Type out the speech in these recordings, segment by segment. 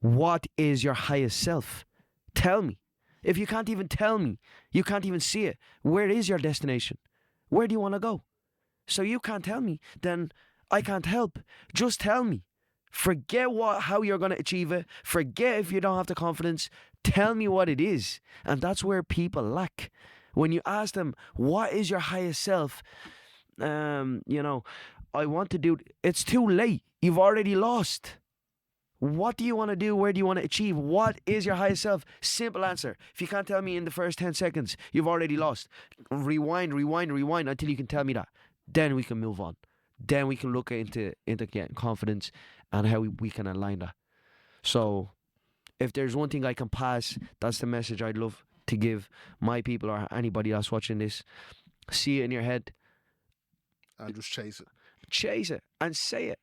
What is your highest self? Tell me. If you can't even tell me, you can't even see it, where is your destination? Where do you want to go? So you can't tell me, then I can't help. Just tell me. Forget how you're going to achieve it. Forget if you don't have the confidence. Tell me what it is. And that's where people lack. When you ask them, what is your highest self? You know, I want to do, it's too late. You've already lost. What do you want to do? Where do you want to achieve? What is your highest self? Simple answer. If you can't tell me in the first 10 seconds, you've already lost. Rewind until you can tell me that. Then we can move on. Then we can look into getting confidence and how we can align that. So if there's one thing I can pass, that's the message I'd love to give my people or anybody that's watching this. See it in your head. And just chase it. Chase it and say it.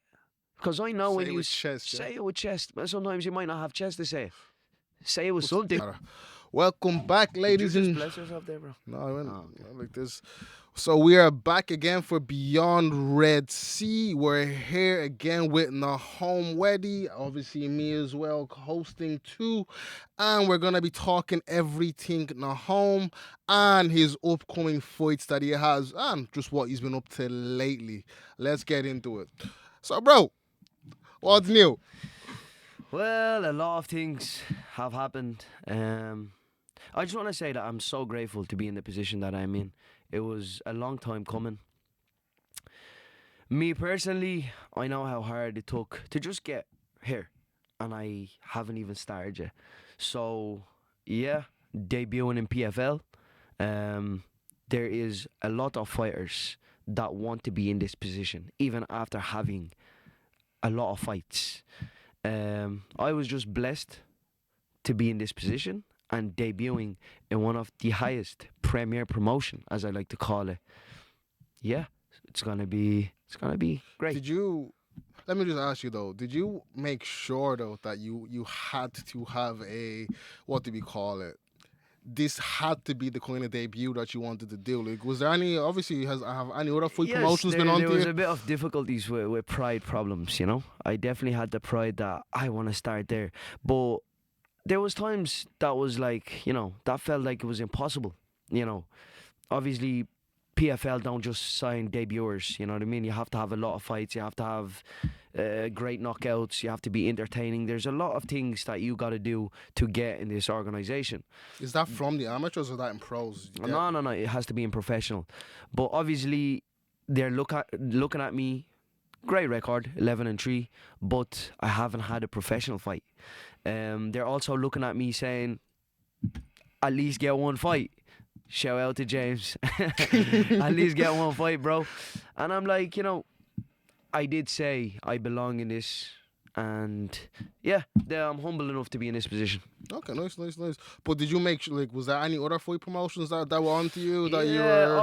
Because I know Say when it you with chest, say yeah. it with chest, but sometimes you might not have chest to say it. Say it with something. Welcome back, ladies Did you and... just bless yourself there, bro? No, I went Oh, okay. like this. So we are back again for Beyond Red Sea. We're here again with Nahom Weddy, obviously me as well, hosting too. And we're going to be talking everything Nahom and his upcoming fights that he has and just what he's been up to lately. Let's get into it. So, bro, what's new? Well, a lot of things have happened. I just want to say that I'm so grateful to be in the position that I'm in. It was a long time coming. Me personally, I know how hard it took to just get here, and I haven't even started yet. So, yeah, debuting in PFL. There is a lot of fighters that want to be in this position, even after having a lot of fights. I was just blessed to be in this position and debuting in one of the highest premier promotion, as I like to call it. Yeah, it's gonna be great. Did you... Let me just ask you though. Did you make sure though that you had to have a, what do we call it? This had to be the kind of debut that you wanted to do. Like, was there any? Obviously, have any other fight Yes, promotions been on there to was you? a bit of difficulties with pride problems. You know, I definitely had the pride that I want to start there, but there was times that was like, that felt like it was impossible. You know, obviously PFL don't just sign debuters, you know what I mean? You have to have a lot of fights, you have to have great knockouts, you have to be entertaining. There's a lot of things that you got to do to get in this organisation. Is that from the amateurs or that in pros? No, it has to be in professional. But obviously they're looking at me, great record, 11-3, but I haven't had a professional fight. They're also looking at me saying, at least get one fight. Shout out to James. At least get one fight, bro. And I'm like, I did say I belong in this. And yeah, I'm humble enough to be in this position. Okay, nice. But did you make sure, like, was there any other fight promotions that were on to you that you Yeah, were...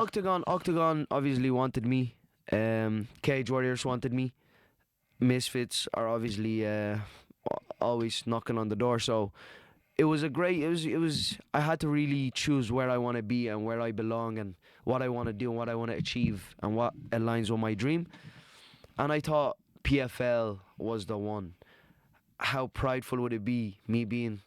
Octagon obviously wanted me. Cage Warriors wanted me. Misfits are obviously always knocking on the door. So it was I had to really choose where I want to be and where I belong and what I want to do and what I want to achieve and what aligns with my dream. And I thought PFL was the one. How prideful would it be, me being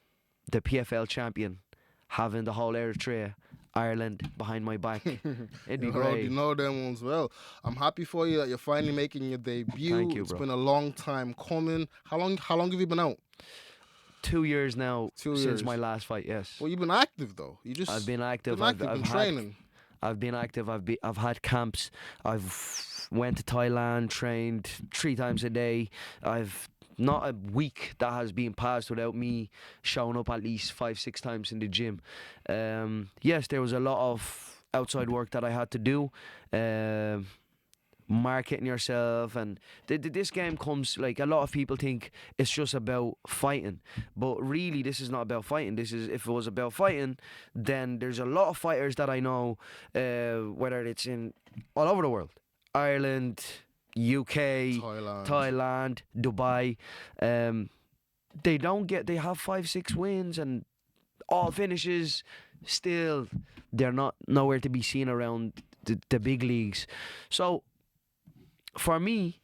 the PFL champion, having the whole Eritrea, Ireland behind my back? It'd be great. You know them ones well. I'm happy for you that you're finally making your debut. Thank you, It's bro. been a long time coming. How long have you been out? 2 years now. 2 since years. my last fight. Yes. Well, you've been active though. I've been active. Been training. I've been active. I've had camps. I've went to Thailand, trained 3 times a day. I've not a week that has been passed without me showing up at least 5-6 times in the gym. Yes, there was a lot of outside work that I had to do. Marketing yourself, and this game comes, like, a lot of people think it's just about fighting, but really this is not about fighting. If it was about fighting, then there's a lot of fighters that I know, whether it's in all over the world, Ireland, UK, Thailand, Dubai. They have 5-6 wins and all finishes. Still, they're not nowhere to be seen around the big leagues. So for me,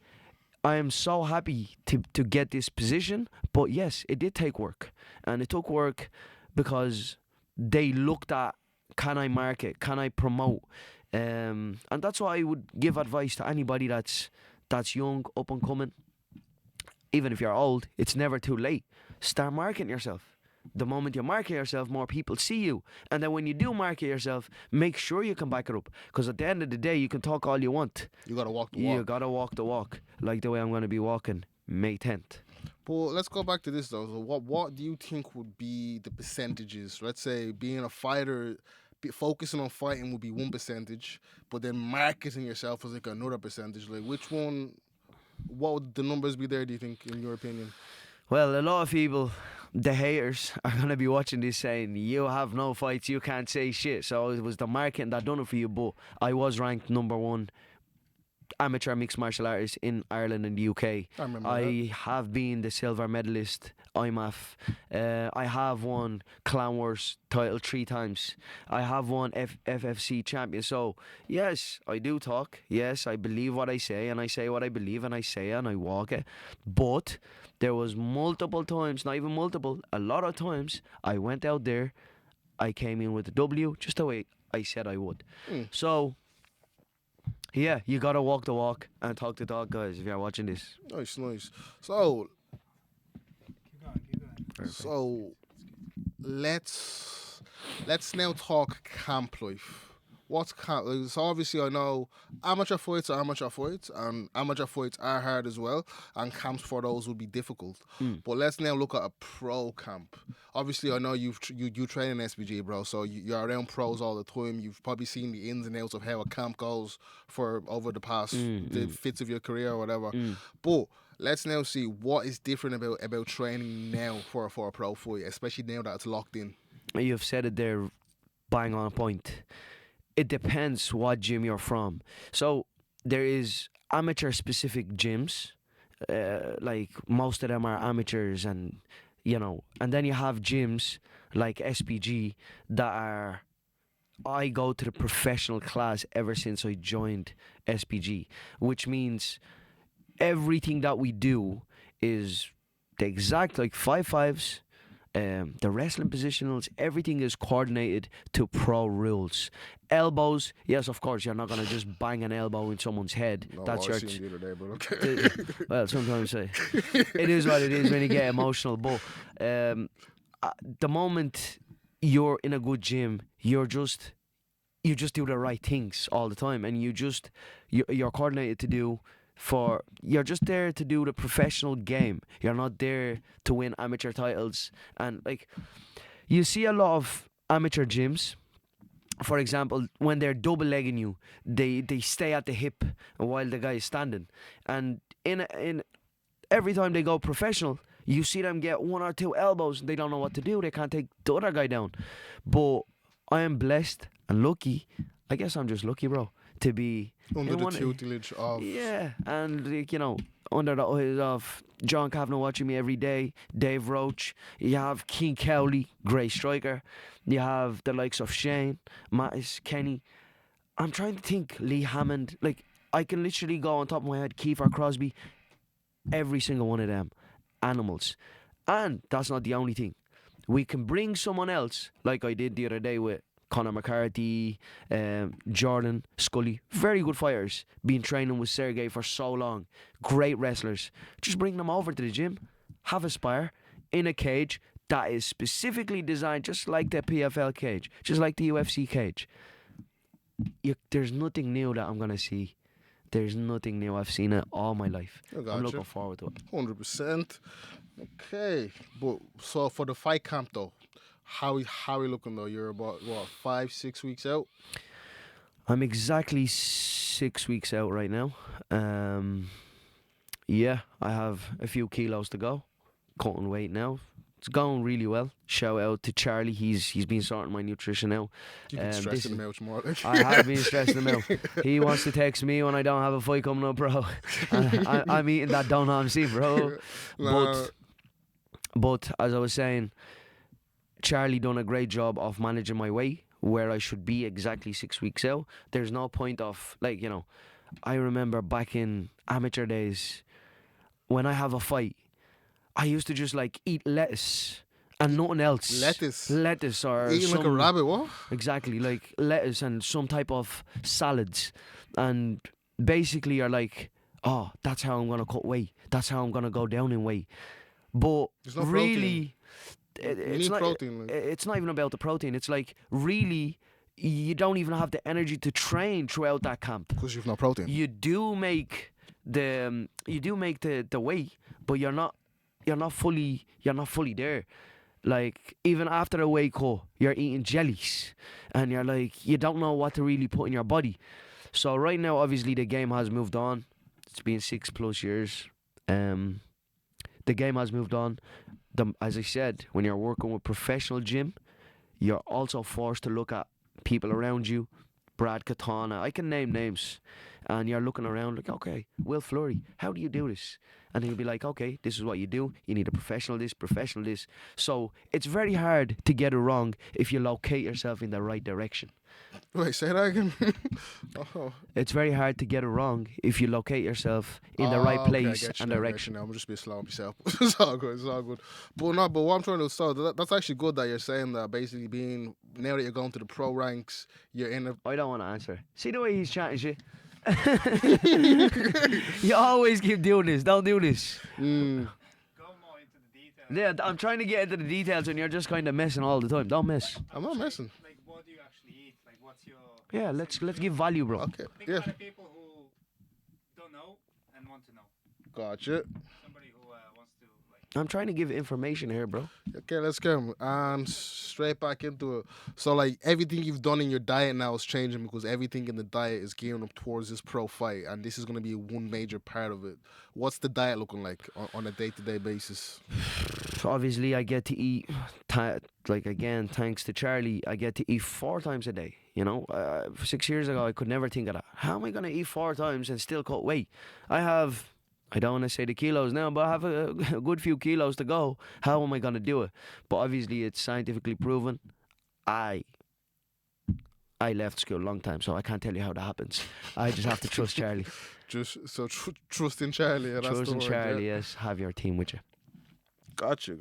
I am so happy to get this position, but yes, it did take work, and it took work because they looked at, can I market, can I promote, and that's why I would give advice to anybody that's young, up and coming. Even if you're old, it's never too late. Start marketing yourself. The moment you market yourself, more people see you. And then when you do market yourself, make sure you can back it up. Because at the end of the day, you can talk all you want. You gotta walk the You walk. gotta walk the walk. Like the way I'm going to be walking May 10th. But let's go back to this though. So what do you think would be the percentages? Let's say being a fighter, focusing on fighting would be one percentage, but then marketing yourself is like another percentage. Like which one? What would the numbers be there? Do you think, in your opinion? Well, a lot of people, the haters, are going to be watching this saying, you have no fights, you can't say shit. So it was the marketing that done it for you. But I was ranked #1 amateur mixed martial artist in Ireland and the UK. I remember I have been the silver medalist IMAF. I have won Clan Wars title 3 times. I have won FFC champion. So yes, I do talk. Yes, I believe what I say, and I say what I believe, and I say it and I walk it. But there was multiple times, not even multiple, a lot of times I went out there, I came in with a W just the way I said I would. So yeah, you gotta walk the walk and talk the talk, guys, if you're watching this. Nice, nice. So, Perfect. so let's now talk camp life. What's camp? Like, so obviously, I know amateur fights are amateur fights, and amateur fights are hard as well, and camps for those would be difficult. But let's now look at a pro camp. Obviously, I know you train in SBG, bro, so you're around pros all the time. You've probably seen the ins and outs of how a camp goes for over the past the fits of your career or whatever. But let's now see what is different about training now for a pro fight, especially now that it's locked in. You've said it there, bang on point. It depends what gym you're from. So there is amateur specific gyms, like most of them are amateurs, and and then you have gyms like SPG that are. I go to the professional class ever since I joined SPG, which means everything that we do is the exact like 5-5s. The wrestling positionals, everything is coordinated to pro rules. Elbows, yes, of course, you're not going to just bang an elbow in someone's head. No, That's I your. seen the other day, but okay. Well, sometimes it is what it is when you get emotional. But the moment you're in a good gym, you just do the right things all the time, and you're coordinated to do. You're just there to do the professional game. You're not there to win amateur titles. And like, you see a lot of amateur gyms, for example, when they're double legging you, they stay at the hip while the guy is standing. And in every time they go professional, you see them get 1 or 2 elbows and they don't know what to do. They can't take the other guy down. But I am blessed and lucky. I guess I'm just lucky, bro, to be under the tutelage of and like, under the eyes of John Kavanagh watching me every day, Dave Roach, you have King Cowley, great striker, you have the likes of Shane, Mattis, Kenny. I'm trying to think, Lee Hammond, like I can literally go on top of my head, Kiefer Crosby, every single one of them animals. And that's not the only thing. We can bring someone else, like I did the other day with Conor McCarthy, Jordan, Scully, very good fighters, been training with Sergey for so long, great wrestlers. Just bring them over to the gym, have a spar in a cage that is specifically designed just like the PFL cage, just like the UFC cage. There's nothing new that I'm going to see. There's nothing new. I've seen it all my life. I'm looking forward to it. 100%. Okay. But so for the fight camp though, how are you looking though? You're about 5-6 weeks out? I'm exactly 6 weeks out right now. Yeah, I have a few kilos to go. Cutting weight now. It's going really well. Shout out to Charlie. He's been sorting my nutrition out. You've been stressing him out more. I have been stressing him out. He wants to text me when I don't have a fight coming up, bro. I'm eating that Don MC, bro. But as I was saying, Charlie done a great job of managing my weight where I should be exactly 6 weeks out. There's no point of, I remember back in amateur days, when I have a fight, I used to just like eat lettuce and nothing else. Lettuce or Eating like a some rabbit, what? exactly like lettuce and some type of salads, and basically you're like, oh, that's how I'm gonna cut weight. That's how I'm gonna go down in weight. But There's no really, You it's need not. protein. Like. It's not even about the protein. It's like really, you don't even have the energy to train throughout that camp. Because you've no protein. You do make the weight, but you're not fully there. Like even after a weight cut, you're eating jellies, and you're like you don't know what to really put in your body. So right now, obviously, the game has moved on. It's been 6+ years. The game has moved on. As I said, when you're working with professional gym, you're also forced to look at people around you. Brad Katana, I can name names, and you're looking around like, okay, Will Fleury, how do you do this? And he'll be like, okay, this is what you do. You need a professional this. So it's very hard to get it wrong if you locate yourself in the right direction. Wait, say that again. Oh. It's very hard to get it wrong if you locate yourself in the right Okay, I place get you and now, I get direction. you now. I'm just being slow on myself. It's all good. It's all good. But no, but what I'm trying to say, that's actually good that you're saying that. Basically, being now that you're going to the pro ranks, you're in a. I don't want to answer. See the way he's chatting shit? You always keep doing this. Don't do this. Go more into the details. Yeah, I'm trying to get into the details and you're just kind of messing all the time. Don't mess. I'm not messing. Like, what do you actually eat? Like, what's your... Yeah, let's give value, bro. Okay. Think Yeah. about the people who don't know and want to know. Gotcha. Somebody who wants to, like... I'm trying to give information here, bro. Okay, let's go. And straight back into it. So, like, everything you've done in your diet now is changing because everything in the diet is gearing up towards this pro fight, and this is going to be one major part of it. What's the diet looking like on a day-to-day basis? Obviously, I get to eat, like again, thanks to Charlie, I get to eat 4 times a day. You know, 6 years ago, I could never think of that. How am I going to eat 4 times and still cut weight? I don't want to say the kilos now, but I have a good few kilos to go. How am I going to do it? But obviously, it's scientifically proven. I left school a long time, so I can't tell you how that happens. I just have to trust Charlie. Just so trust in Charlie. Yeah, that's Trust the in word, Charlie, yeah. yes. Have your team with you. Gotcha.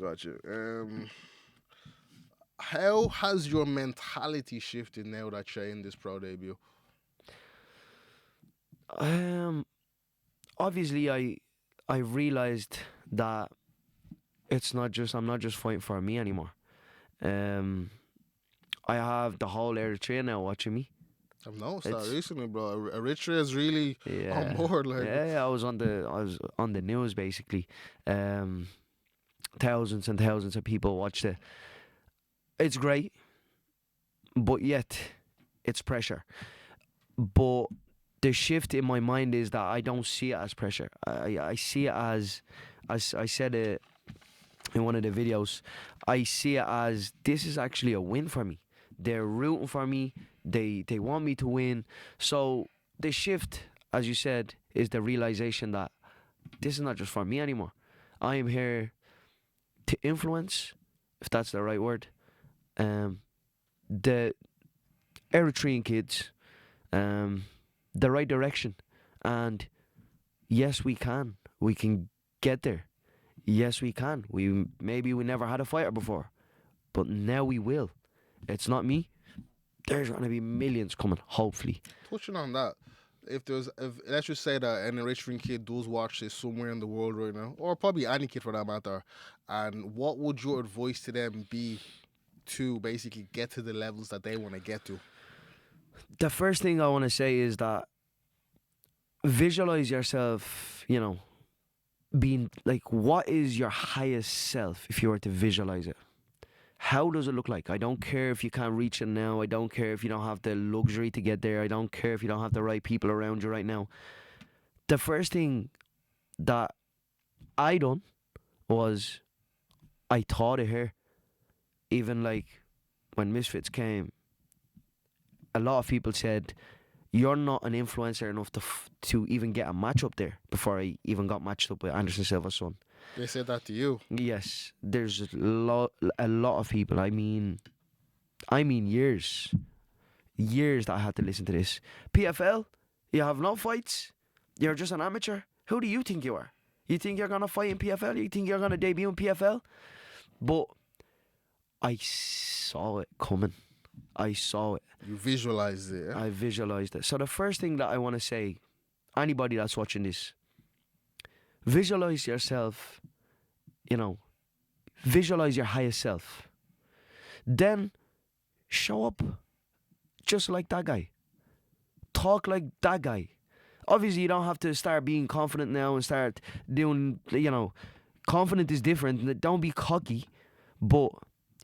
How has your mentality shifted now that you're in this pro debut? Obviously, I realized that I'm not just fighting for me anymore. I have the whole Eritrea now watching me. I've noticed It's- that recently, bro. Eritrea is really on board. Like, I was on the news basically. Thousands and thousands of people watched it. It's great, but yet it's pressure. But the shift in my mind is that I don't see it as pressure. I see it as I said it in one of the videos, I see it as this is actually a win for me. They're rooting for me. They want me to win. So the shift, as you said, is the realization that this is not just for me anymore. I am here to influence, if that's the right word, the Eritrean kids, the right direction. And yes, we can. We can get there. Yes, we can. Maybe we never had a fighter before, but now we will. It's not me. There's going to be millions coming, hopefully. touching on that, if let's just say that an Eritrean kid does watch this somewhere in the world right now, or probably any kid for that matter, and what would your advice to them be to basically get to the levels that they want to get to? The first thing I want to say is that visualize yourself, being like, what is your highest self if you were to visualize it? How does it look like? I don't care if you can't reach it now. I don't care if you don't have the luxury to get there. I don't care if you don't have the right people around you right now. The first thing that I done was I taught it here. Even like when Misfits came, a lot of people said, you're not an influencer enough to even get a match up there, before I even got matched up with Anderson Silva's son. They said that to you. Yes, there's a lot of people. I mean years that I had to listen to this. PFL, you have no fights. You're just an amateur. Who do you think you are? You think you're gonna fight in PFL? You think you're gonna debut in PFL? But I saw it coming. I saw it. You visualized it. Yeah? I visualized it. So the first thing that I want to say, anybody that's watching this, visualize yourself, visualize your highest self. Then show up just like that guy. Talk like that guy. Obviously, you don't have to start being confident now and start doing, confident is different. Don't be cocky. But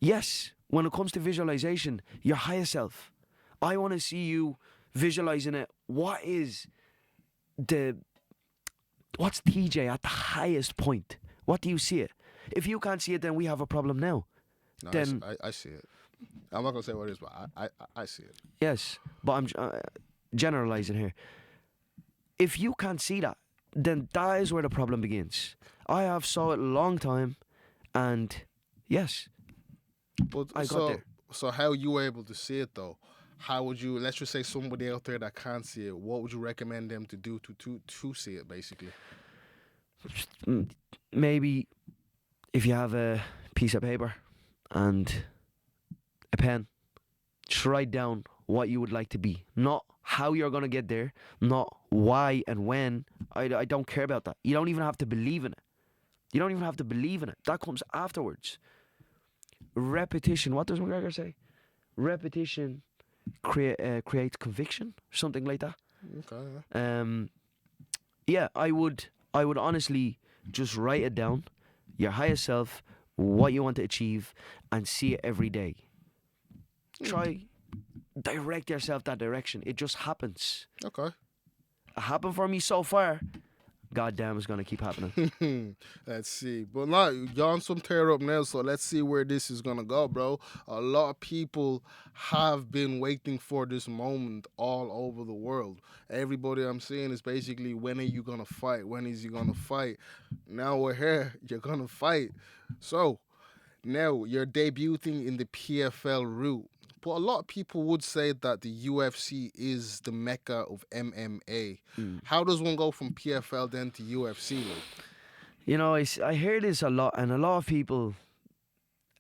yes, when it comes to visualization, your higher self, I want to see you visualizing it. What's TJ at the highest point? What do you see it? If you can't see it, then we have a problem now. No, Then I see it. I'm not gonna say what it is, but I see it. yes, but I'm generalizing here. If you can't see that, then that is where the problem begins. I have saw it a long time, and yes, But I got there. So how you were able to see it though? How would you? Let's just say somebody out there that can't see it. What would you recommend them to do to see it? Basically, Maybe if you have a piece of paper and a pen, just write down what you would like to be. Not how you're going to get there, not why and when. I don't care about that. You don't even have to believe in it. You don't even have to believe in it. That comes afterwards. Repetition. What does McGregor say? Repetition creates conviction. Something like that. okay. Yeah, I would honestly just write it down, your higher self, what you want to achieve, and see it every day. Try direct yourself that direction. It just happens. Okay. It happened for me so far. God damn, it's gonna keep happening. Let's see. But now you're on some tear up now, so let's see where this is gonna go, bro. A lot of people have been waiting for this moment all over the world. Everybody I'm seeing is basically, when are you gonna fight? When is you gonna fight? Now we're here. You're gonna fight. So now you're debuting in the PFL route. But a lot of people would say that the UFC is the mecca of MMA. How does one go from PFL then to UFC? Like? I hear this a lot, and a lot of people,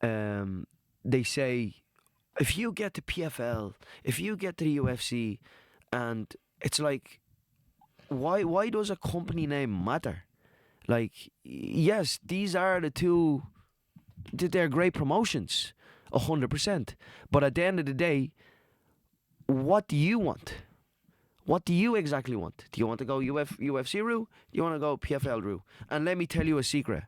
they say, if you get to PFL, if you get to the UFC, and it's like, why does a company name matter? Like, yes, these are the two, they're great promotions, 100%. But at the end of the day, what do you want? What do you exactly want? Do you want to go UFC route? Do you want to go PFL route? And let me tell you a secret.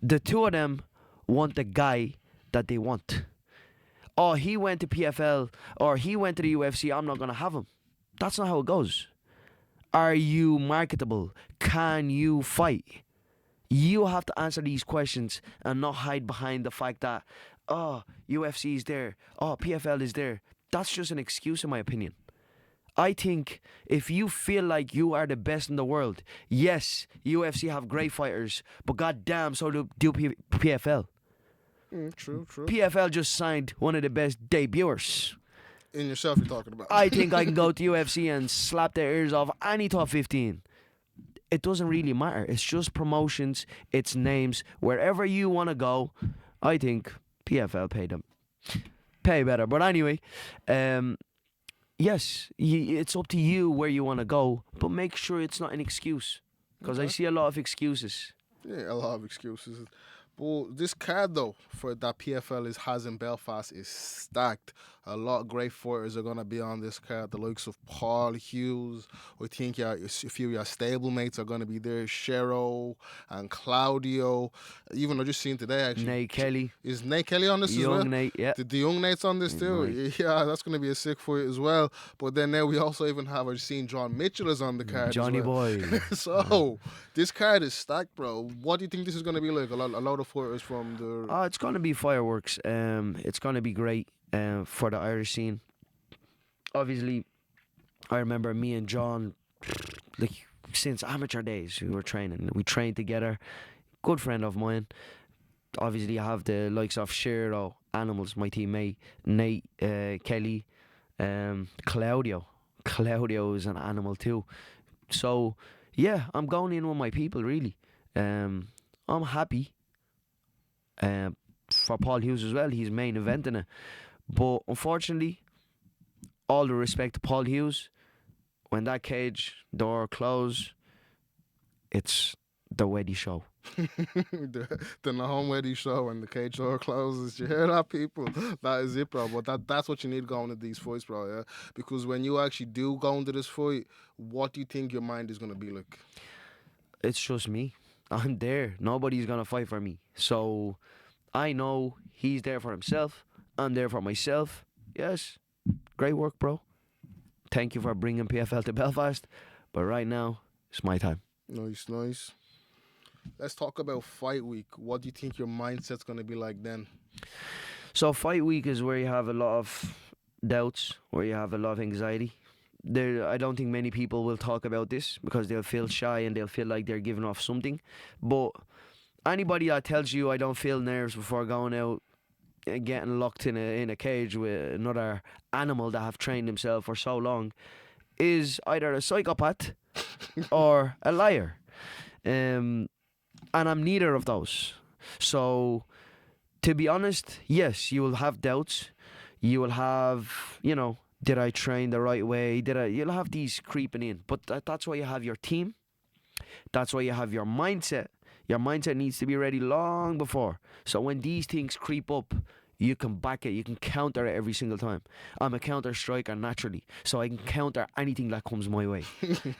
The two of them want the guy that they want. Oh, he went to PFL or he went to the UFC, I'm not going to have him. That's not how it goes. Are you marketable? Can you fight? You have to answer these questions and not hide behind the fact that, oh, UFC is there, oh, PFL is there. That's just an excuse in my opinion. I think if you feel like you are the best in the world, yes, UFC have great fighters, but goddamn, so do PFL. True. PFL just signed one of the best debuters. In yourself, you're talking about. I think I can go to UFC and slap their ears off any top 15. It doesn't really matter. It's just promotions, it's names. Wherever you want to go, I think PFL pay better. But anyway, yes, it's up to you where you want to go, but make sure it's not an excuse. Because I see a lot of excuses. Yeah, a lot of excuses. Well, this card though for that PFL has in Belfast is stacked. A lot of great fighters are gonna be on this card. The likes of Paul Hughes. I think a few of your stablemates are gonna be there. Cheryl and Claudio. Even I just seen today actually. Nate Kelly. Is Nate Kelly on this as well? Young Nate, yeah. The young Nate's on this too. Nice. Yeah, that's gonna be a sick fight as well. But then now we also even have I've seen John Mitchell is on the card. Johnny as well. boy. So this card is stacked, bro. What do you think this is gonna be like? A lot of fighters from the. It's gonna be fireworks. It's gonna be great for the Irish scene. Obviously, I remember me and John, like since amateur days, we were training. We trained together. Good friend of mine. Obviously, I have the likes of Shiro, Animals, my teammate, Nate, Kelly, Claudio. Claudio is an animal too. So yeah, I'm going in with my people really. I'm happy. For Paul Hughes as well, he's main eventing it. But unfortunately, all the respect to Paul Hughes, when that cage door closed, it's the Weddy show. the home ready show and the cage door closes. You hear that, people? That is it, bro. But that's what you need going into these fights, bro. Yeah, because when you actually do go into this fight, what do you think your mind is gonna be like? It's just me. I'm there. Nobody's gonna fight for me. So I know he's there for himself. I'm there for myself. Yes, great work, bro. Thank you for bringing PFL to Belfast. But right now, it's my time. Nice, nice. Let's talk about fight week. What do you think your mindset's gonna be like then? So fight week is where you have a lot of doubts, where you have a lot of anxiety. I don't think many people will talk about this because they'll feel shy and they'll feel like they're giving off something. But anybody that tells you I don't feel nerves before going out and getting locked in a cage with another animal that have trained himself for so long is either a psychopath or a liar. And I'm neither of those. So, to be honest, yes, you will have doubts. You will have, did I train the right way? You'll have these creeping in. But that's why you have your team. That's why you have your mindset. Your mindset needs to be ready long before. So when these things creep up, you can back it. You can counter it every single time. I'm a counter striker naturally, so I can counter anything that comes my way.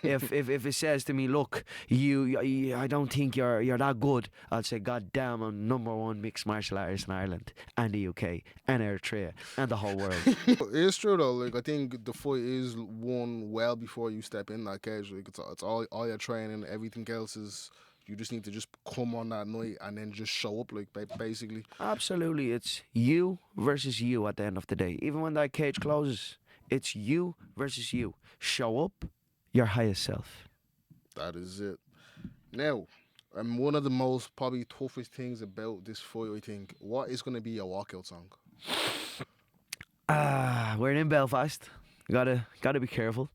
if it says to me, look, I don't think you're that good, I'll say, God damn, I'm #1 mixed martial artist in Ireland and the UK and Eritrea and the whole world. It's true though. Like I think the fight is won well before you step in that cage. Like it's all your training. Everything else is you just need to just come on that night and then just show up. Like basically. Absolutely, it's you versus you at the end of the day. Even when that cage closes, it's you versus you. Show up your highest self. That is it. Now, one of the most probably toughest things about this fight, I think, what is going to be your walkout song? We're in Belfast. Gotta be careful.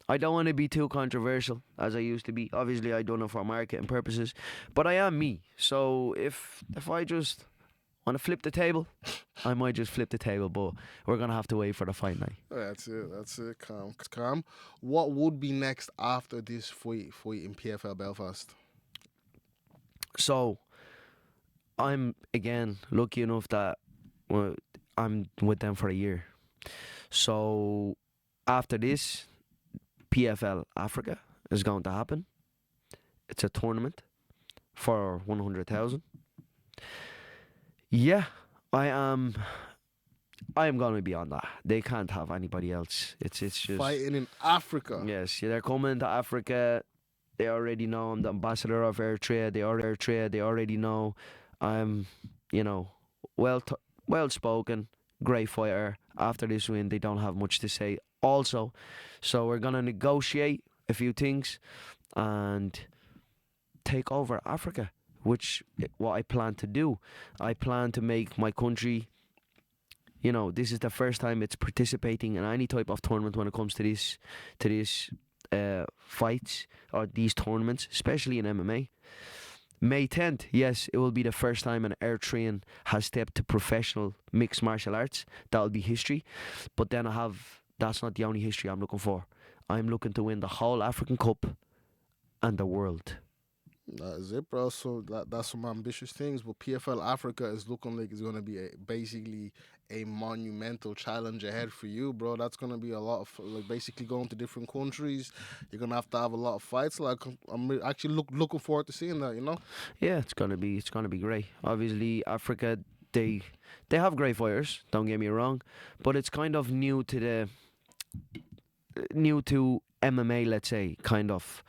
I don't want to be too controversial as I used to be. Obviously, I done it for marketing purposes, but I am me. So if I just want to flip the table, I might just flip the table. But we're gonna have to wait for the fight night. That's it. That's it. Calm. What would be next after this fight in PFL Belfast? So I'm again lucky enough that I'm with them for a year. So after this, PFL Africa is going to happen. It's a tournament for 100,000. Yeah, I am going to be on that. They can't have anybody else. It's just Fighting in Africa. yes. Yeah, they're coming to Africa. They already know I'm the ambassador of Eritrea. They already know I'm, well spoken, great fighter. After this win, they don't have much to say. Also, so we're gonna negotiate a few things and take over Africa, which what I plan to do. I plan to make my country. This is the first time it's participating in any type of tournament when it comes to these fights or these tournaments, especially in MMA. May 10th, yes, it will be the first time an Eritrean has stepped to professional mixed martial arts. That'll be history. But then that's not the only history I'm looking for. I'm looking to win the whole African Cup and the world. That is it, bro. So that's some ambitious things. But PFL Africa is looking like it's going to be basically a monumental challenge ahead for you, bro. That's going to be a lot of basically going to different countries. You're going to have a lot of fights. Like I'm actually looking forward to seeing that. Yeah, it's gonna be great. Obviously, Africa they have great fighters. Don't get me wrong, but it's kind of new to MMA. Let's say kind of.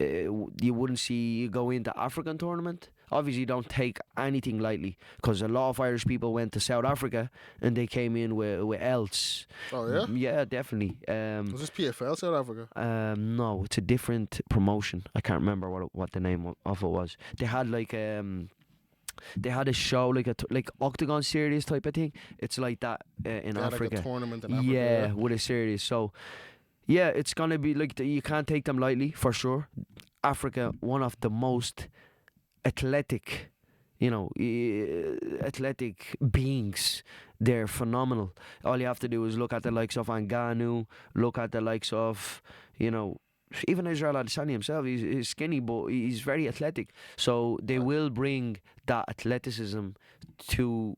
You wouldn't see you go into African tournament. Obviously, you don't take anything lightly because a lot of Irish people went to South Africa and they came in with else. Oh yeah, yeah, definitely. Was this PFL South Africa? No, it's a different promotion. I can't remember what the name of it was. They had they had a show like Octagon series type of thing. It's like that in Africa. Like a tournament in Africa. Yeah, with a series. So. Yeah, it's gonna be you can't take them lightly for sure. Africa one of the most athletic, athletic beings. They're phenomenal. All you have to do is look at the likes of Ngannou, look at the likes of, even Israel Adesanya himself. He's skinny, but he's very athletic. So they will bring that athleticism to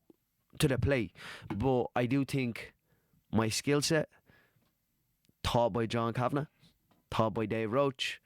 the play. But I do think my skill set, taught by John Kavanagh, taught by Dave Roach,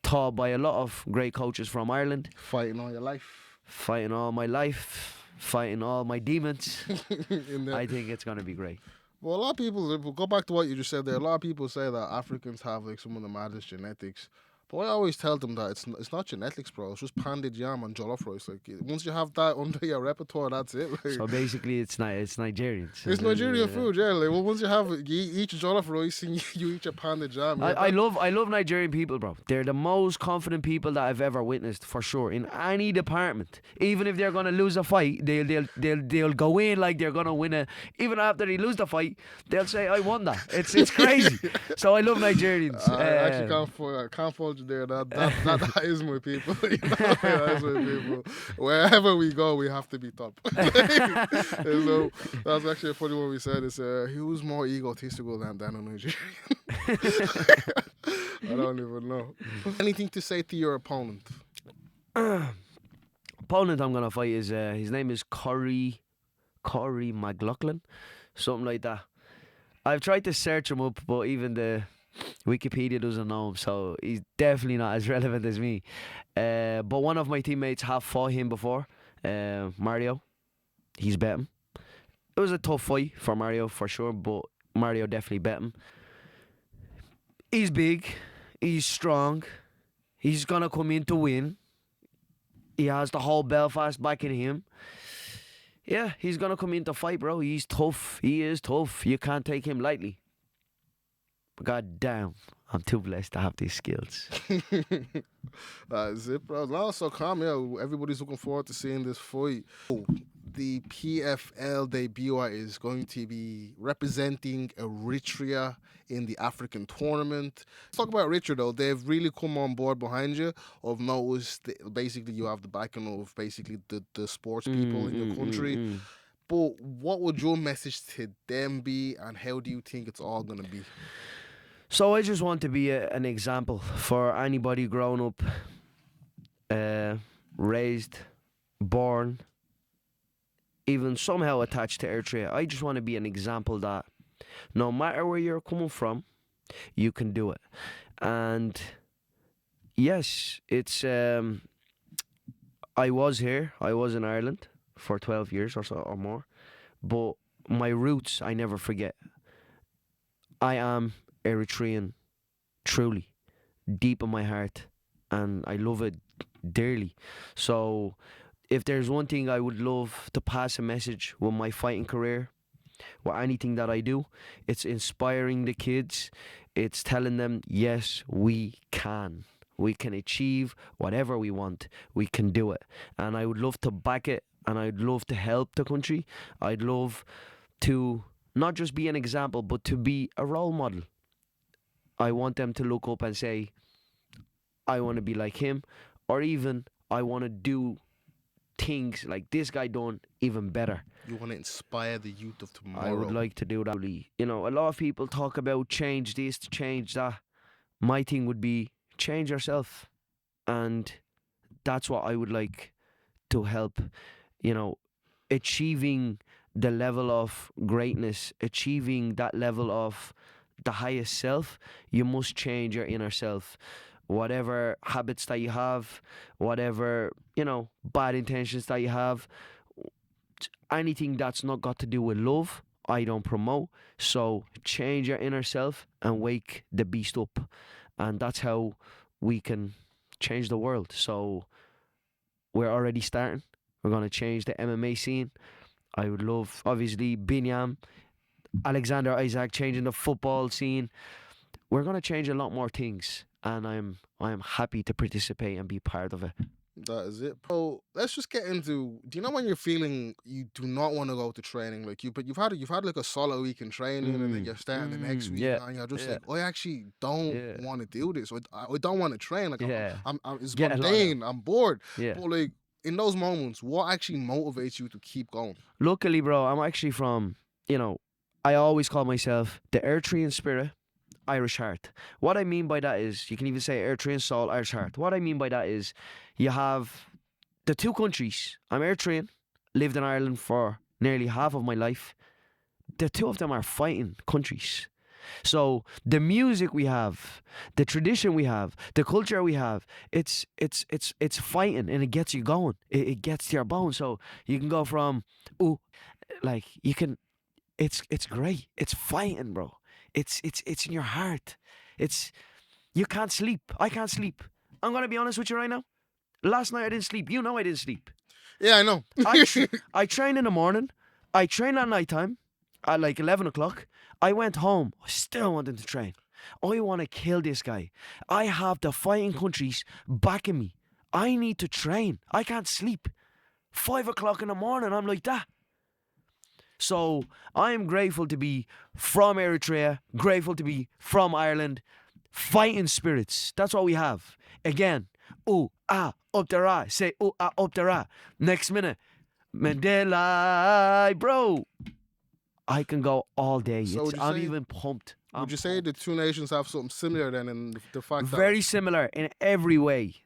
taught by a lot of great coaches from Ireland, Fighting all your life. fighting all my life, fighting all my demons. In there. I think it's going to be great. Well, a lot of people, if we go back to what you just said there, a lot of people say that Africans have like some of the maddest genetics. But I always tell them that it's not genetics, bro. It's just pounded yam and jollof rice. Like once you have that under your repertoire, that's it. Like, So basically, it's Nigerians. it's Nigerian food, yeah. Like well, once you have it, you eat your jollof rice and you eat your pounded jam. Yeah, I love Nigerian people, bro. They're the most confident people that I've ever witnessed, for sure, in any department. Even if they're gonna lose a fight, they'll go in like they're gonna win a. Even after they lose the fight, they'll say, "I won that." It's crazy. So I love Nigerians. I actually can't fault you there. That is my people. That is my people. Wherever we go, we have to be top. So that's actually a funny one we said. Is who's more egotistical than a Nigerian? I don't even know. Anything to say to your opponent? Opponent I'm gonna fight is his name is Corey McLaughlin, something like that. I've tried to search him up, but even the Wikipedia doesn't know him, so he's definitely not as relevant as me. But one of my teammates have fought him before, Mario. He's bet him. It was a tough fight for Mario, for sure, but Mario definitely bet him. He's big, he's strong, he's gonna come in to win. He has the whole Belfast backing him. Yeah, he's gonna come in to fight, bro. He's tough. He is tough. You can't take him lightly. But god damn, I'm too blessed to have these skills. That's it, bro. No, so calm, yeah. Everybody's looking forward to seeing this fight. The PFL debuter is going to be representing Eritrea in the African tournament. Let's talk about Eritrea, though. They've really come on board behind you. I've noticed that basically you have the backing of basically the sports people in the country. But what would your message to them be, and how do you think it's all going to be? So I just want to be an example for anybody growing up, raised, born, even somehow attached to Eritrea. I just want to be an example that no matter where you're coming from, you can do it. And yes, it's I was here. I was in Ireland for 12 years or so or more. But my roots, I never forget. I am Eritrean, truly, deep in my heart, and I love it dearly. So if there's one thing I would love to pass a message with my fighting career, with anything that I do, it's inspiring the kids. It's telling them, yes, we can. We can achieve whatever we want. We can do it. And I would love to back it, and I'd love to help the country. I'd love to not just be an example, but to be a role model. I want them to look up and say, I want to be like him, or even I want to do things like this guy done even better. You want to inspire the youth of tomorrow. I would like to do that. You know, a lot of people talk about change this, change that. My thing would be change yourself. And that's what I would like to help, achieving the level of greatness, achieving that level of the highest self. You must change your inner self. Whatever habits that you have, whatever, bad intentions that you have, anything that's not got to do with love, I don't promote. So change your inner self and wake the beast up. And that's how we can change the world. So we're already starting. We're going to change the MMA scene. I would love, obviously, Binyam, Alexander Isaac changing the football scene. We're going to change a lot more things. And I am happy to participate and be part of it. That is it. So let's just get into. Do you know when you're feeling you do not want to go to training? Like you, but you've had like a solid week in training, and then you're starting the next week, Yeah, and you're just yeah, like, I actually don't yeah, want to do this. I don't want to train. Like yeah. it's Get a lot out. mundane. I'm bored. Yeah. But like in those moments, what actually motivates you to keep going? Luckily, bro, I'm actually from, I always call myself the Eritrean spirit, Irish heart. What I mean by that is, you can even say Eritrean soul, Irish heart. What I mean by that is, you have the two countries. I'm Eritrean, lived in Ireland for nearly half of my life. The two of them are fighting countries. So the music we have, the tradition we have, the culture we have, it's fighting and it gets you going. It gets to your bones. So you can go from, ooh, like you can. It's great. It's fighting, bro. It's in your heart. It's you can't sleep. I can't sleep. I'm gonna be honest with you right now. Last night I didn't sleep. You know I didn't sleep. Yeah, I know. I train in the morning. I train at night time at like 11 o'clock. I went home. I still wanted to train. I want to kill this guy. I have the fighting countries backing me. I need to train. I can't sleep. 5 o'clock in the morning, I'm like that. So I am grateful to be from Eritrea, grateful to be from Ireland. Fighting spirits. That's what we have. Again, ooh, ah, up the ra. Say, ooh, ah, up the ra. Next minute, Mandela, bro. I can go all day. So would you I'm say- even pumped. Would you say the two nations have something similar then in the fact that Very similar in every way.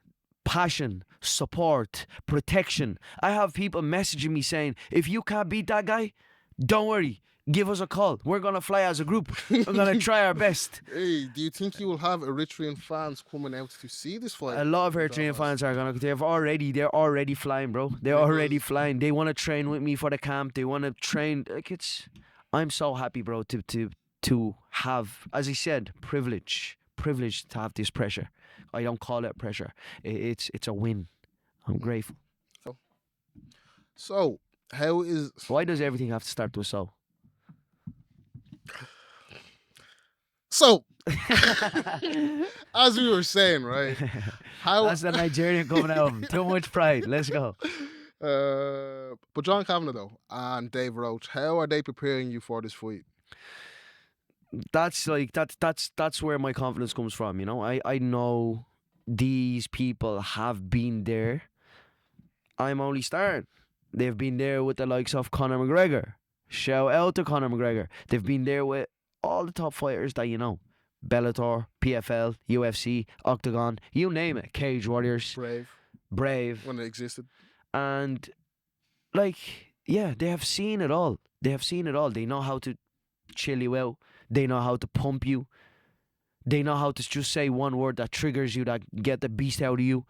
Passion, support, protection. I have people messaging me saying, if you can't beat that guy, don't worry. Give us a call. We're going to fly as a group. We're going to try our best. Hey, do you think you will have Eritrean fans coming out to see this fight? A lot of in Eritrean Belfast? fans are gonna. They're already flying, bro. They're already flying. They want to train with me for the camp. They want to train. Like I'm so happy, bro, to have, as I said, privilege to have this pressure. I don't call it pressure. It's a win. I'm grateful. So, how is Why does everything have to start with so? so? As we were saying, right? How? That's the Nigerian coming out. Too much pride. Let's go. But John Kavanagh though and Dave Roach, how are they preparing you for this fight? That's like that's where my confidence comes from. I know these people have been there. I'm only starting. They've been there with the likes of Conor McGregor. Shout out to Conor McGregor. They've been there with all the top fighters that you know. Bellator, PFL, UFC, Octagon, you name it. Cage Warriors, Brave. When it existed. And like, yeah, they have seen it all. They know how to chill you out. They know how to pump you. They know how to just say one word that triggers you, that get the beast out of you.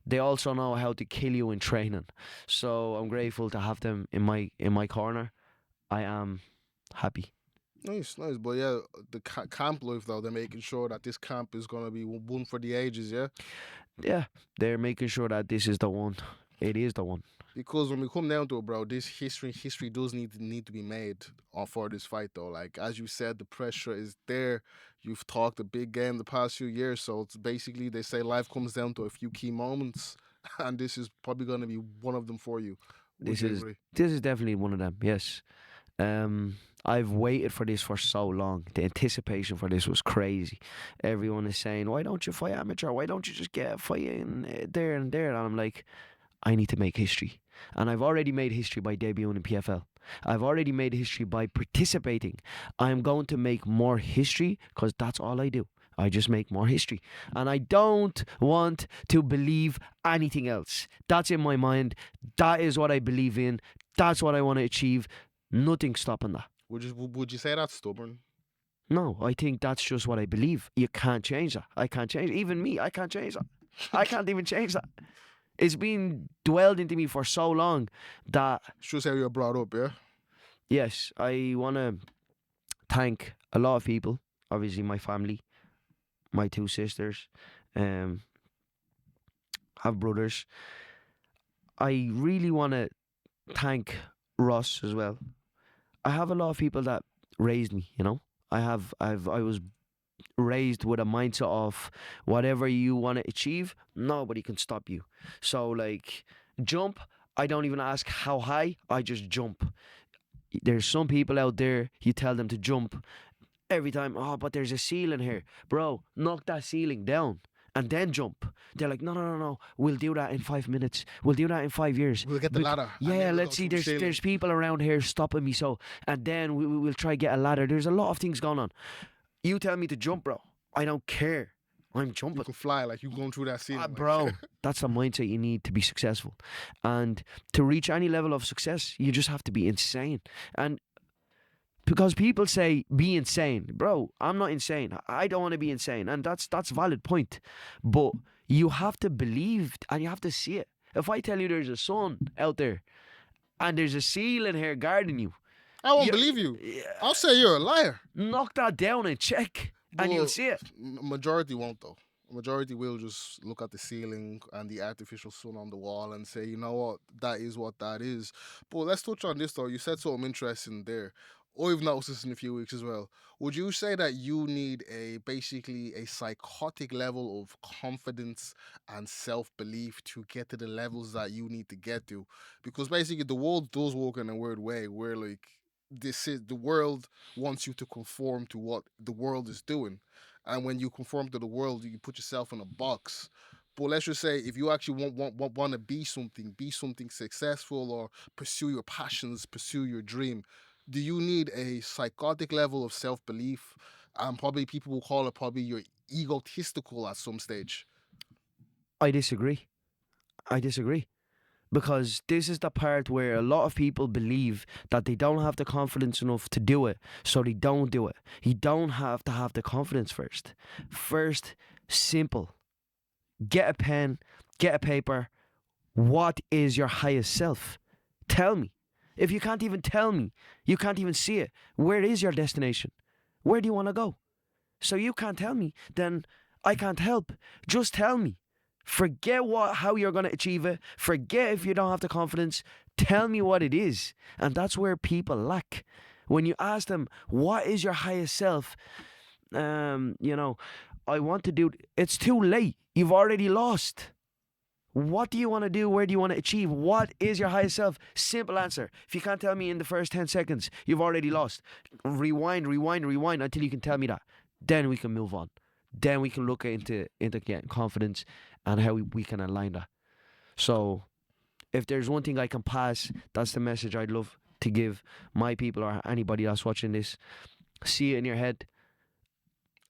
They also know how to kill you in training. So I'm grateful to have them in my corner. I am happy. Nice. But yeah, the camp life though, they're making sure that this camp is gonna be one for the ages. Yeah. Yeah, they're making sure that this is the one. It is the one. Because when we come down to it, bro, this history does need to be made for this fight, though. Like as you said, the pressure is there. You've talked a big game the past few years, so it's basically they say life comes down to a few key moments, and this is probably going to be one of them for you. Would you agree? This is definitely one of them. Yes. I've waited for this for so long. The anticipation for this was crazy. Everyone is saying, "Why don't you fight amateur? Why don't you just get a fight in there and there?" And I'm like, I need to make history. And I've already made history by debuting in PFL. I've already made history by participating. I'm going to make more history because that's all I do. I just make more history. And I don't want to believe anything else. That's in my mind. That is what I believe in. That's what I want to achieve. Nothing stopping that. Would you say that's stubborn? No, I think that's just what I believe. You can't change that. I can't change it. Even me, I can't change that. I can't even change that. It's been dwelled into me for so long that... It's just how you're brought up, yeah? Yes, I want to thank a lot of people. Obviously, my family, my two sisters, have brothers. I really want to thank Ross as well. I have a lot of people that raised me, I was raised with a mindset of whatever you want to achieve, nobody can stop you. So like jump, I don't even ask how high, I just jump. There's some people out there, you tell them to jump every time, oh, but there's a ceiling here. Bro, knock that ceiling down and then jump. They're like, no, no, no, no. We'll do that in 5 minutes. We'll do that in 5 years. We'll get the ladder. and then Yeah, we'll let's go see. through the ceiling. There's people around here stopping me, so and then we'll try get a ladder. There's a lot of things going on. You tell me to jump, bro. I don't care. I'm You jumping. can fly like you going through that ceiling. like- Bro, that's the mindset you need to be successful. And to reach any level of success, you just have to be insane. And because people say be insane, bro, I'm not insane. I don't want to be insane, and that's valid point. But you have to believe and you have to see it. If I tell you there's a sun out there and there's a ceiling here guarding you, I won't you- believe you. I'll say you're a liar. knock that down and check, and you'll Well, see it. Majority won't though. Majority will just look at the ceiling and the artificial sun on the wall and say, you know what that is. But let's touch on this though. You said something interesting there. I've noticed this in a few weeks as well. Would you say that you need basically a psychotic level of confidence and self-belief to get to the levels that you need to get to? Because basically the world does work in a weird way where like the world wants you to conform to what the world is doing. And when you conform to the world, you put yourself in a box. But let's just say if you actually want to be something successful or pursue your passions, pursue your dream, do you need a psychotic level of self belief? And probably people will call it probably you're egotistical at some stage. I disagree. Because this is the part where a lot of people believe that they don't have the confidence enough to do it, so they don't do it. You don't have to have the confidence first. First, simple. Get a pen, get a paper. What is your highest self? Tell me. If you can't even tell me, you can't even see it. Where is your destination? Where do you want to go? So you can't tell me, then I can't help. Just tell me. Forget how you're going to achieve it. Forget if you don't have the confidence. Tell me what it is. And that's where people lack. When you ask them, what is your highest self? I want to do, it's too late. You've already lost. What do you want to do? Where do you want to achieve? What is your highest self? Simple answer. If you can't tell me in the first 10 seconds, you've already lost. Rewind until you can tell me that. Then we can move on. Then we can look into getting confidence and how we can align that. So if there's one thing I can pass, that's the message I'd love to give my people or anybody that's watching this. See it in your head.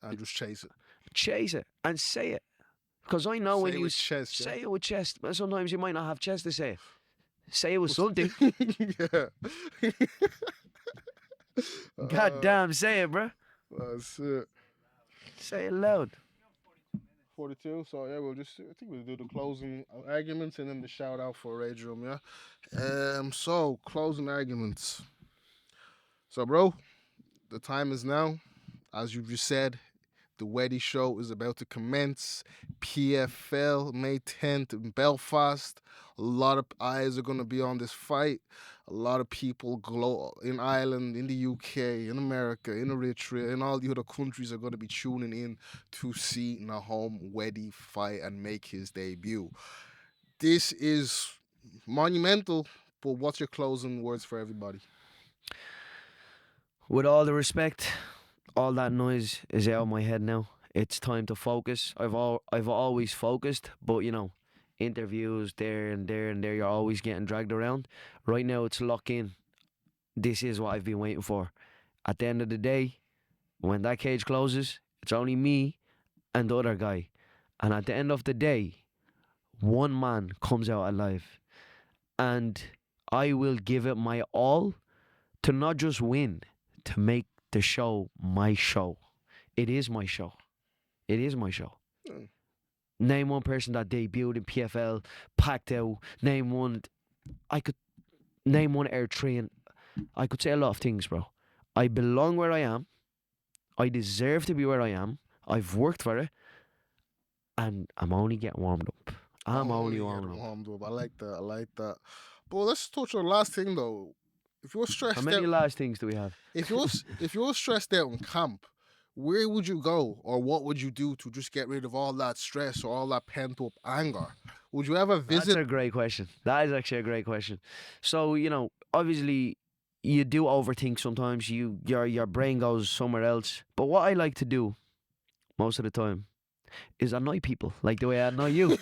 And just chase it. Chase it and say it. Because I know Say when it you with chest, yeah. say it with chest, but sometimes you might not have chest to say it. Say it with something. yeah. God damn, say it, bro. That's it. Say it loud. 42. So yeah, I think we'll do the closing arguments and then the shout out for Rage Room, yeah. So closing arguments. So bro, the time is now. As you just said, the Weddy show is about to commence. PFL May 10th in Belfast. A lot of eyes are going to be on this fight. A lot of people in Ireland, in the UK, in America, in Eritrea, in all the other countries are going to be tuning in to see Nahom Weddy fight and make his debut. This is monumental, but what's your closing words for everybody? With all the respect, all that noise is out of my head now. It's time to focus. I've always focused, but interviews there and there and there, you're always getting dragged around. Right now, it's lock in. This is what I've been waiting for. At the end of the day, when that cage closes, it's only me and the other guy. And at the end of the day, one man comes out alive. And I will give it my all to not just win, to make the show my show. It is my show. It is my show. Mm. Name one person that debuted in PFL, packed out. Name one. I could name one Eritrean. I could say a lot of things, bro. I belong where I am. I deserve to be where I am. I've worked for it. And I'm only getting warmed up. I'm only warming up. warmed up. I like that. But let's touch on the last thing though. If you're stressed How many out, last things do we have? if you're stressed out in camp, where would you go or what would you do to just get rid of all that stress or all that pent up anger? Would you ever That's visit? a great question. That is actually a great question. So, obviously you do overthink sometimes. Your brain goes somewhere else. But what I like to do most of the time is annoy people, like the way I annoy you.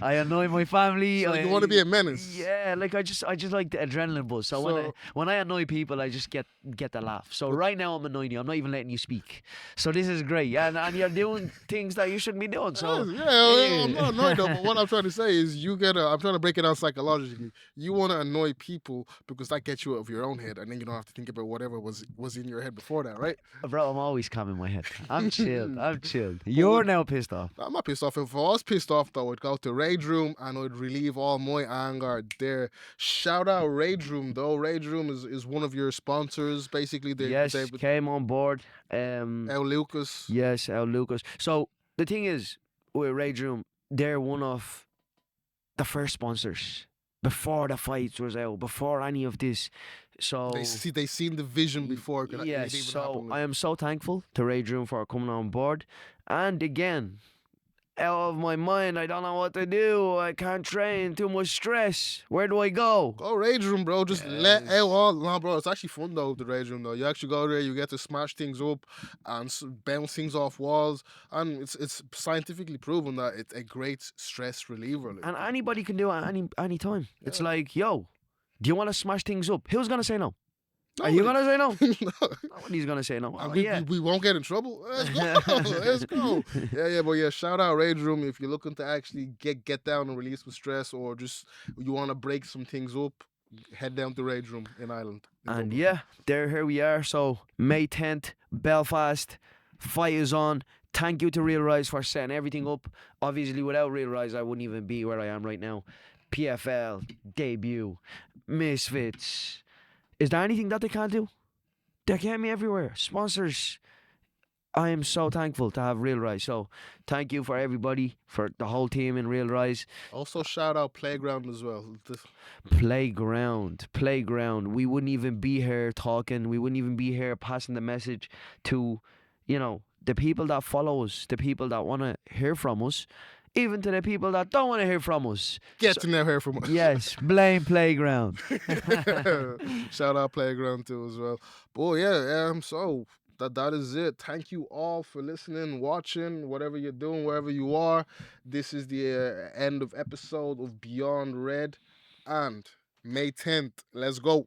I annoy my family. So you want to be a menace? Yeah, like I just like the adrenaline buzz. So So when I annoy people, I just get the laugh. So right now I'm annoying you. I'm not even letting you speak. So this is great. And you're doing things that you shouldn't be doing. So yeah, I'm not annoyed though. But what I'm trying to say is, I'm trying to break it down psychologically. You want to annoy people because that gets you out of your own head, and then you don't have to think about whatever was in your head before that, right? bro, I'm always calm in my head. I'm chilled. I'm chilled. You're now pissed off. I'm not pissed off. If I was pissed off, though, I'd go to Rage Room and I'd relieve all my anger there. Shout out Rage Room, though. Rage Room is one of your sponsors. Basically, Yes, they came on board. El Lucas. Yes, El Lucas. So the thing is, with Rage Room, they're one of the first sponsors before the fights was out, before any of this. So They seen the vision before it yes, even so happen. I am so thankful to Rage Room for coming on board. And again, out of my mind, I don't know what to do. I can't train, too much stress. Where do I go? Go Rage Room, bro. Just let out all. Nah, bro, it's actually fun though. The Rage Room, though. You actually go there, you get to smash things up and bounce things off walls, and it's scientifically proven that it's a great stress reliever. Like. And anybody can do it at any time. It's Yeah. like, yo, do you want to smash things up? Who's gonna say no? Are you gonna say no? No. Nobody's gonna say no. And Yeah. we won't get in trouble. Let's go. Let's go. But yeah, shout out Rage Room if you're looking to actually get down and release some stress, or just you want to break some things up. Head down to Rage Room in Ireland. And yeah, here we are. So May 10th, Belfast, fight is on. Thank you to Real Rise for setting everything up. Obviously, without Real Rise, I wouldn't even be where I am right now. PFL, debut, Misfits. Is there anything that they can't do? They get me everywhere. Sponsors. I am so thankful to have Real Rise. So thank you for everybody, for the whole team in Real Rise. Also, shout out Playground as well. Playground. We wouldn't even be here talking. We wouldn't even be here passing the message to, the people that follow us, the people that want to hear from us, even to the people that don't want to hear from us. Get to never hear from us. Yes, blame Playground. Shout out Playground too as well. But yeah, so that is it. Thank you all for listening, watching, whatever you're doing, wherever you are. This is the end of episode of Beyond Red, and May 10th. Let's go.